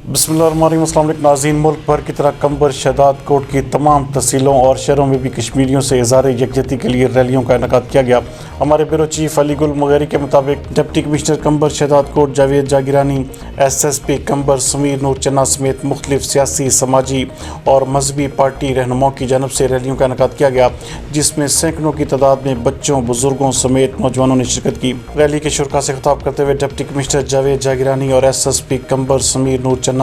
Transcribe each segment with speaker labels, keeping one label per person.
Speaker 1: बिस्मिल्लाहिर्रहमानिर्रहीम। अस्सलाम वालेकुम नाज़रीन। मुल्क भर की तरह कंबर शहदाद कोट की तमाम तहसीलों और शहरों में भी कश्मीरियों से इज़हार यकजहती के लिए रैलियों का इनेकाद किया गया। हमारे ब्यूरो चीफ अली गुल मुगैरी के मुताबिक डिप्टी कमिश्नर कंबर शहदाद कोट जावेद जागिरानी, SSP कंबर समीर नूर चन्ना समेत मुख्तलिफ सियासी, समाजी और मजहबी पार्टी रहनुमाओं की जानब से रैलियों का इनेकाद किया गया, जिसमें सैकड़ों की तादाद में बच्चों, बुजुर्गों समेत नौजवानों ने शिरकत की। रैली के शुरा से खिताब करते हुए डिप्टी कमिश्नर जावेद जागिरानी और SSP कंबर समीर नूर चन्ना,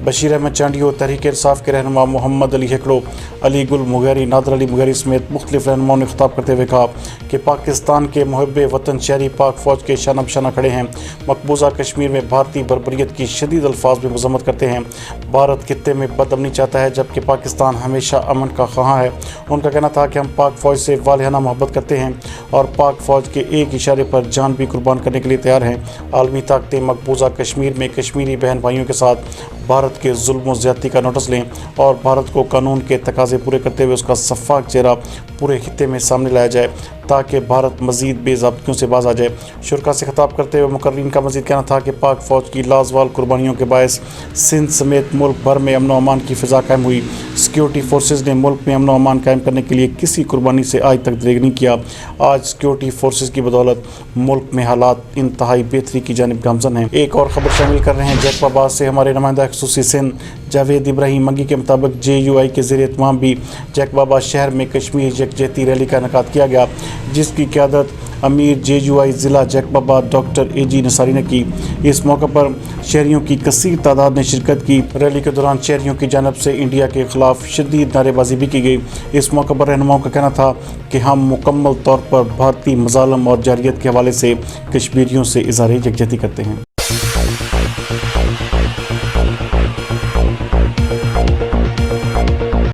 Speaker 1: बशीर अहमद चांडियो, तहरीक इंसाफ के रहनुमा मोहम्मद अली हेकड़ो, अली गुल मुगैरी, नादर अली मुगैरी समेत मुख्तलिफ रहनुमाओं ने खिताब करते हुए कहा कि पाकिस्तान के मुहब्बे वतन शहरी पाक फ़ौज के शाना बशाना खड़े हैं। मकबूजा कश्मीर में भारतीय बर्बरियत की शदीद अल्फाज में मजम्मत करते हैं। भारत खित्ते में बदअमनी चाहता है, जबकि पाकिस्तान हमेशा अमन का ख्वाह है। उनका कहना था कि हम पाक फ़ौज से वालिहाना मोहब्बत करते हैं और पाक फ़ौज के एक इशारे पर जान भी कुर्बान करने के लिए तैयार हैं। आलमी ताकतें मकबूजा कश्मीर में कश्मीरी बहन भाइयों के साथ भारत के जुल्म और ज़्यादती का नोटिस लें और भारत को कानून के तकाजे पूरे करते हुए उसका शफाक चेहरा पूरे खित्ते में सामने लाया जाए, ताकि भारत मज़ीद बेज़ाब्तियों से बाज आ जाए। शुरा से खिताब करते हुए मुकर्रीन का मज़ीद कहना था कि पाक फ़ौज की लाजवाल कुर्बानियों के बायस सिंध समेत मुल्क भर में अमन व अमान की फ़िज़ा कायम हुई। सिक्योरिटी फोर्सेज ने मुल्क में अमन व अमान कायम करने के लिए किसी कुर्बानी से आज तक देर नहीं किया। आज सिक्योरिटी फोर्सेज की बदौलत मुल्क में हालात इंतहाई बेहतरी की जानिब गामजन हैं। एक और ख़बर शामिल कर रहे हैं जैकबाबाद से हमारे नुमाइंदा खसूसी सिंध जावेद इब्राहिम मंगी के मुताबिक JUI के ज़रिए तमाम भी जैकबाबाद शहर में कश्मीर यकजहती रैली का इनेकाद किया गया, जिसकी क़यादत अमीर JUI ज़िला जैकबाबाद डॉक्टर AG नसारी ने की। इस मौके पर शहरियों की कसीर तादाद ने शिरकत की। रैली के दौरान शहरियों की जानब से इंडिया के ख़िलाफ़ शदीद नारेबाजी भी की गई। इस मौके पर रहनुमाओं का कहना था कि हम मुकम्मल तौर पर भारतीय मज़ालम और जारियत के हवाले से कश्मीरियों से इज़हार यकजहती करते हैं।